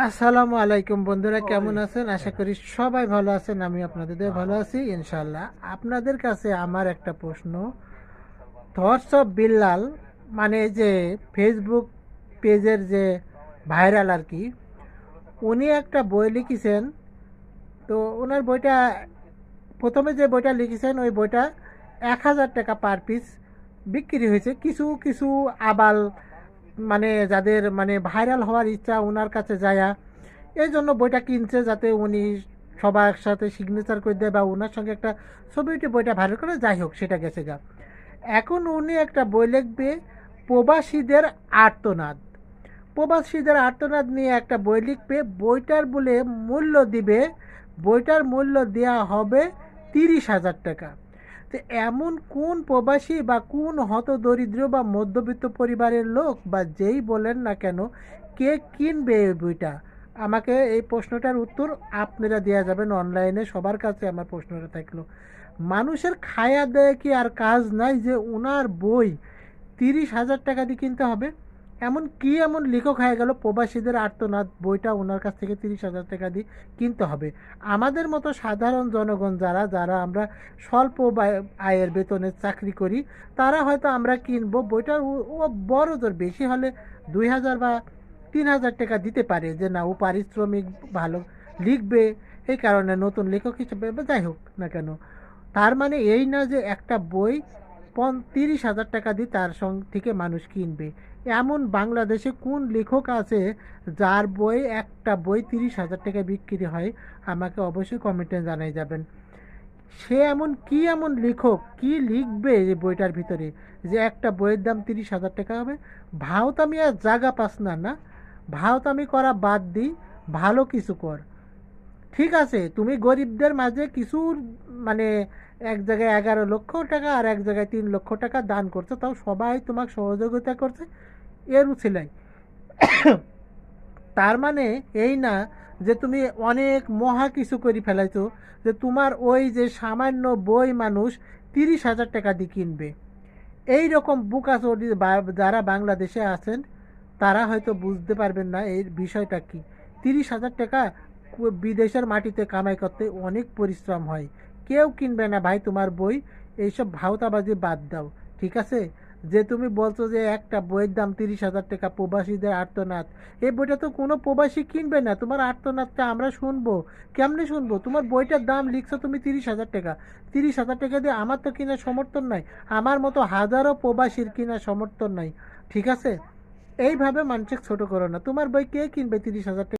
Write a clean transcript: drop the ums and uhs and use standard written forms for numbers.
আসসালামু আলাইকুম বন্ধুরা, কেমন আছেন? আশা করি সবাই ভালো আছেন। আমি আপনাদের ভালো আছি ইনশাল্লাহ। আপনাদের কাছে আমার একটা প্রশ্ন। থটস অফ বিল্লাল, মানে যে ফেসবুক পেজের যে ভাইরাল আর কি, উনি একটা বই লিখেছেন। তো ওনার বইটা, প্রথমে যে বইটা লিখেছেন ওই বইটা 1,000 টাকা পার পিস বিক্রি হয়েছে। কিছু কিছু আবাল, মানে যাদের মানে ভাইরাল হওয়ার ইচ্ছা ওনার কাছে যায়, এই জন্য বইটা কিনছে যাতে উনি সবার একসাথে সিগনেচার করে দেয় বা ওনার সঙ্গে একটা ছবি উঠে বইটা ভাইরাল করে। যাই হোক, সেটা গেছে গা। এখন উনি একটা বই লিখবে, প্রবাসীদের আর্তনাদ। প্রবাসীদের আর্তনাদ নিয়ে একটা বই লিখবে। বইটার বলে মূল্য দিবে, বইটার মূল্য দেওয়া হবে 30,000 টাকা। তো এমন কোন প্রবাসী বা কোন হতদরিদ্র বা মধ্যবিত্ত পরিবারের লোক বা যেই বলেন না কেন, কে কিনবে এই বইটা? আমাকে এই প্রশ্নটার উত্তর আপনারা দেওয়া যাবেন অনলাইনে। সবার কাছে আমার প্রশ্নটা থাকলো, মানুষের খায়া দেয় কি আর কাজ নাই যে ওনার বই 30,000 টাকা দিয়ে কিনতে হবে? এমন কি এমন লেখক হয়ে গেল প্রবাসীদের আর্তনাদ বইটা ওনার কাছ থেকে 30,000 টাকা দিয়ে কিনতে হবে? আমাদের মতো সাধারণ জনগণ যারা যারা আমরা স্বল্প আয়ের বেতনে চাকরি করি, তারা হয়তো আমরা কিনবো বইটার, ও বড় জোর বেশি হলে 2,000 বা 3,000 টাকা দিতে পারে, যে না ও পারিশ্রমিক ভালো লিখবে, এই কারণে নতুন লেখক হিসেবে। যাই হোক না কেন, তার মানে এই না যে একটা বই 30,000 টাকা দিয়ে তার থেকে মানুষ কিনবে। এমন বাংলাদেশে কোন লেখক আছে যার বই, একটা বই 30,000 টাকা বিক্রি হয়? আমাকে অবশ্যই কমেন্টে জানাই যাবেন। সে এমন কি এমন লেখক কি লিখবে যে বইটার ভিতরে যে একটা বইয়ের দাম 30,000 টাকা হবে? ভাওতামি আর জাগা পাস না, না ভাওতামি করা বাদ দিই, ভালো কিছু কর। ঠিক আছে, তুমি গরিবদের মাঝে কিছু, মানে এক জায়গায় 11 লক্ষ টাকা আর এক জায়গায় 3 লক্ষ টাকা দান করছো, তাও সবাই তোমাকে সহযোগিতা করছে, এর উছিলাই। তার মানে এই না যে তুমি অনেক মহা কিছু করে ফেলাইছো, যে তোমার ওই যে সামান্য বই মানুষ 30,000 টাকা দিয়ে কিনবে। এই রকম বুকাচোর যারা বাংলাদেশে আছেন, তারা হয়তো বুঝতে পারবেন না এই বিষয়টা কি। 30,000 টাকা বিদেশের মাটিতে কামাই করতে অনেক পরিশ্রম হয়। কেউ কিনবে না ভাই তোমার বই। এইসব ভাওতাবাজি বাদ দাও, ঠিক আছে? যে তুমি বলছো যে একটা বইয়ের দাম 30,000 টাকা, প্রবাসীদের আর্তনাদ, এই বইটা তো কোনো প্রবাসী কিনবে না। তোমার আর্তনাদটা আমরা শুনবো কেমনে? শুনবো তোমার বইটার দাম লিখছো তুমি 30,000 টাকা। 30,000 টাকা দিয়ে আমার তো কিনা সমর্থন নাই, আমার মতো হাজারো প্রবাসীর কিনা সমর্থন নাই, ঠিক আছে? এইভাবে মানুষকে ছোট করো না। তোমার বই কে কিনবে 30,000 টাকা?